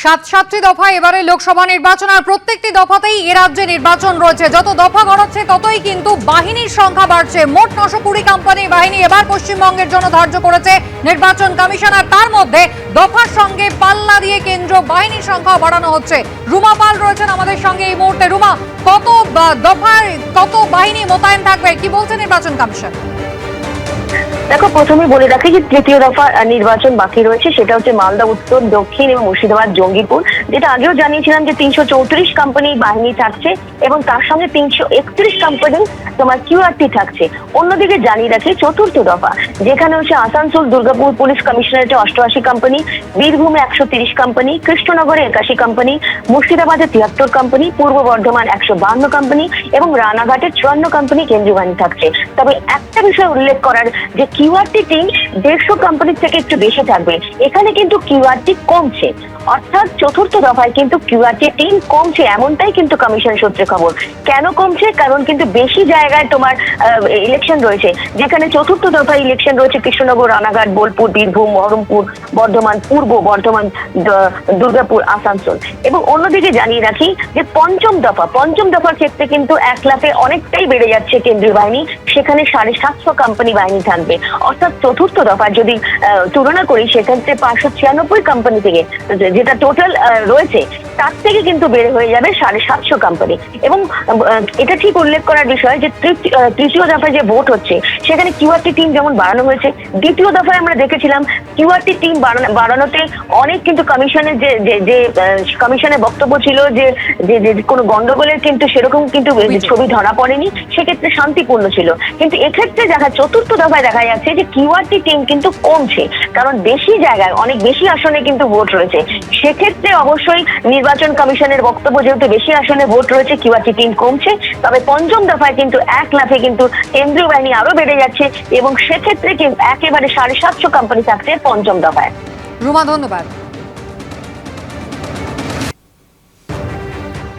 সাতটি দফা এবারে লোকসভা নির্বাচন, আর প্রত্যেকটি দফাতেই এ রাজ্যে নির্বাচন রয়েছে। যত দফা গড়াচ্ছে ততই কিন্তু বাহিনীর সংখ্যা বাড়ছে। মোট 920 কোম্পানির বাহিনী এবার পশ্চিমবঙ্গের জন্য ধার্য করেছে নির্বাচন কমিশন, আর তার মধ্যে দফার সঙ্গে পাল্লা দিয়ে কেন্দ্র বাহিনীর সংখ্যা বাড়ানো হচ্ছে। রুমা পাল রয়েছেন আমাদের সঙ্গে এই মুহূর্তে। রুমা, কত দফায় কত বাহিনী মোতায়েন থাকবে, কি বলছে নির্বাচন কমিশন? দেখো, প্রথমে বলে রাখি যে তৃতীয় দফা নির্বাচন বাকি রয়েছে, সেটা হচ্ছে মালদা উত্তর, দক্ষিণ এবং মুর্শিদাবাদ, জঙ্গিপুর। যেটা আগেও জানিয়েছিলাম যে 334 কোম্পানি বাহিনী থাকছে এবং তার সঙ্গে 331 কোম্পানি তোমার কিউআরটি থাকছে। অন্যদিকে জানিয়ে রাখি চতুর্থ দফা, যেখানে হচ্ছে আসানসোল দুর্গাপুর পুলিশ কমিশনারেটে 88 কোম্পানি, বীরভূমে 130 কোম্পানি, কৃষ্ণনগরে 81 কোম্পানি, মুর্শিদাবাদে 73 কোম্পানি, পূর্ব বর্ধমান 152 কোম্পানি এবং রানাঘাটে 54 কোম্পানি কেন্দ্রীয় বাহিনী থাকছে। তবে একটা বিষয় উল্লেখ করার, যে কিউআরটি টিম 150 কোম্পানির থেকে একটু বেশি থাকবে। এখানে কিন্তু কিউআরটি কমছে, অর্থাৎ চতুর্থ দফায় কিন্তু কিউআরটি টিম কমছে, এমনটাই কিন্তু কমিশন সূত্রে খবর। কেন কমছে? কারণ কিন্তু বেশি জায়গায় তোমার ইলেকশন রয়েছে, যেখানে চতুর্থ দফায় ইলেকশন রয়েছে কৃষ্ণনগর, রানাঘাট, বোলপুর, বীরভূম, বহরমপুর, বর্ধমান, পূর্ব বর্ধমান, দুর্গাপুর, আসানসোল। এবং অন্যদিকে জানিয়ে রাখি যে পঞ্চম দফার ক্ষেত্রে কিন্তু 1 লাখে অনেকটাই বেড়ে যাচ্ছে কেন্দ্রীয় বাহিনী, সেখানে 750 কোম্পানি বাহিনী থাকবে। অর্থাৎ চতুর্থ দফা যদি তুলনা করি, সেক্ষেত্রে 596 কোম্পানি থেকে, যেটা টোটাল রয়েছে, তার থেকে কিন্তু বেড়ে হয়ে যাবে 750 কোম্পানি। এবং এটা ঠিক উল্লেখ করার বিষয় যে তৃতীয় দফায় যে ভোট হচ্ছে, সেখানে কিউআরটি টিম যেমন বাড়ানো হয়েছে, দ্বিতীয় দফায় আমরা দেখেছিলাম কিউআরটি টিম বাড়ানোতে অনেক কিন্তু কমিশনের যে কমিশনের বক্তব্য ছিল যে কোনো গন্ডগোলের কিন্তু সেরকম কিন্তু ছবি ধরা পড়েনি, সেক্ষেত্রে শান্তিপূর্ণ ছিল। কিন্তু এক্ষেত্রে চতুর্থ দফায় দেখা যাচ্ছে যে কিউআরটি টিম কিন্তু কমছে, কারণ বেশি জায়গায় অনেক বেশি আসনে কিন্তু ভোট রয়েছে। সেক্ষেত্রে অবশ্যই নির্বাচন কমিশনের বক্তব্য, যেহেতু বেশি আসনে ভোট রয়েছে, কিউআরটি টিম কমছে। তবে পঞ্চম দফায় কিন্তু 1 লাখে কিন্তু কেন্দ্রীয় বাহিনী আরো বেড়ে যাচ্ছে এবং সেক্ষেত্রে কিন্তু একেবারে 750 কোম্পানি থাকছে পঞ্চম দফায়। রুমা, ধন্যবাদ।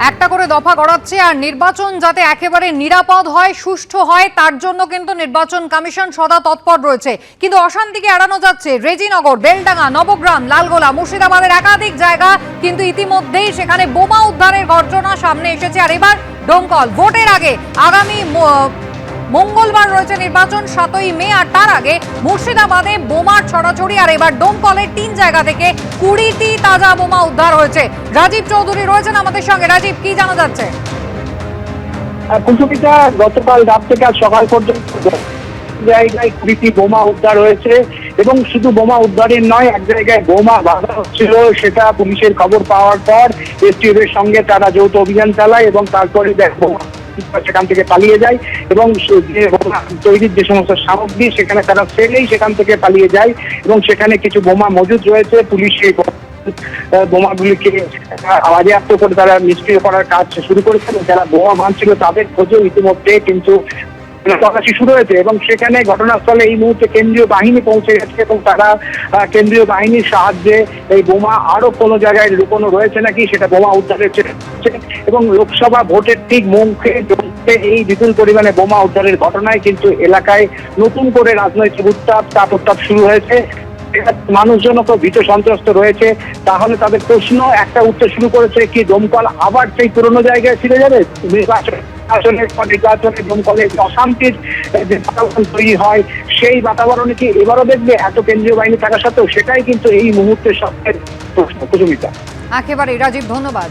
একটা করে দফা গড়াচ্ছে, আর নির্বাচন যাতে একেবারে নিরাপদ হয়, সুষ্ঠু হয়, তার জন্য কিন্তু নির্বাচন কমিশন সদা তৎপর রয়েছে। কিন্তু অশান্তিকে এড়ানো যাচ্ছে। রেজিনগর, বেলডাঙ্গা, নবগ্রাম, লালগোলা, মুর্শিদাবাদের একাধিক জায়গা কিন্তু ইতিমধ্যেই সেখানে বোমা উদ্ধারের ঘটনা সামনে এসেছে। আর এবার ডোমকল, ভোটের আগে আগামী মঙ্গলবার রয়েছে নির্বাচন, 7ই মে, আর তার আগে মুর্শিদাবাদে বোমার ছড়াছড়ি। আর এবার ডোমকলের 3 জায়গা থেকে 20টি তাজা বোমা উদ্ধার হয়েছে। রাজীব চৌধুরী রয়েছেন আমাদের সঙ্গে। রাজীব, কি জানা যাচ্ছে? কুচুমিটা গতকাল রাত থেকে আজ সকাল পর্যন্ত জায়গায় 20টি বোমা উদ্ধার হয়েছে এবং শুধু বোমা উদ্ধারের নয়, এক জায়গায় বোমা বাঁধা হচ্ছিল, সেটা পুলিশের খবর পাওয়ার পর এসটিএফ এর সঙ্গে তারা যৌথ অভিযান চালায় এবং তারপরে বোমা সেখান থেকে পালিয়ে যায় এবং যে বোমা তৈরির যে সমস্ত সামগ্রী সেখানে তারা ফেলেই সেখান থেকে পালিয়ে যায় এবং সেখানে কিছু বোমা মজুদ রয়েছে। পুলিশ সেই বোমাগুলিকে বাজেয়াপ্ত করে তারা নিষ্ক্রিয় করার কাজ শুরু করেছে। যারা বোমা বাঁধছিল তাদের খোঁজও ইতিমধ্যে কিন্তু তল্লাশি শুরু হয়েছে এবং সেখানে ঘটনাস্থলে এই মুহূর্তে কেন্দ্রীয় বাহিনী পৌঁছে গেছে এবং তারা কেন্দ্রীয় বাহিনীর সাহায্যে এই বোমা আরো কোনো জায়গায় লুকোনো রয়েছে নাকি সেটা বোমা উদ্ধারের চেষ্টা। এবং লোকসভা ভোটের ঠিক মুখে এই বিপুল পরিমাণে বোমা উদ্ধারের ঘটনায় কিন্তু এলাকায় নতুন করে রাজনৈতিক উত্তাপ শুরু হয়েছে। মানুষজন তো ভীত সন্ত্রস্ত রয়েছে। তাহলে তাদের প্রশ্ন একটা উঠতে শুরু করেছে, কি দমকল আবার সেই পুরনো জায়গায় ফিরে যাবে? নির্বাচনের পর নির্বাচনে দমকলের অশান্তির যে বাতাবরণ তৈরি হয়, সেই বাতাবরণে কি এবারও দেখবে এত কেন্দ্রীয় বাহিনী থাকা সত্ত্বেও? সেটাই কিন্তু এই মুহূর্তে সবচেয়ে প্রশ্ন। কুসুমিতা, একেবারে রাজীব, ধন্যবাদ।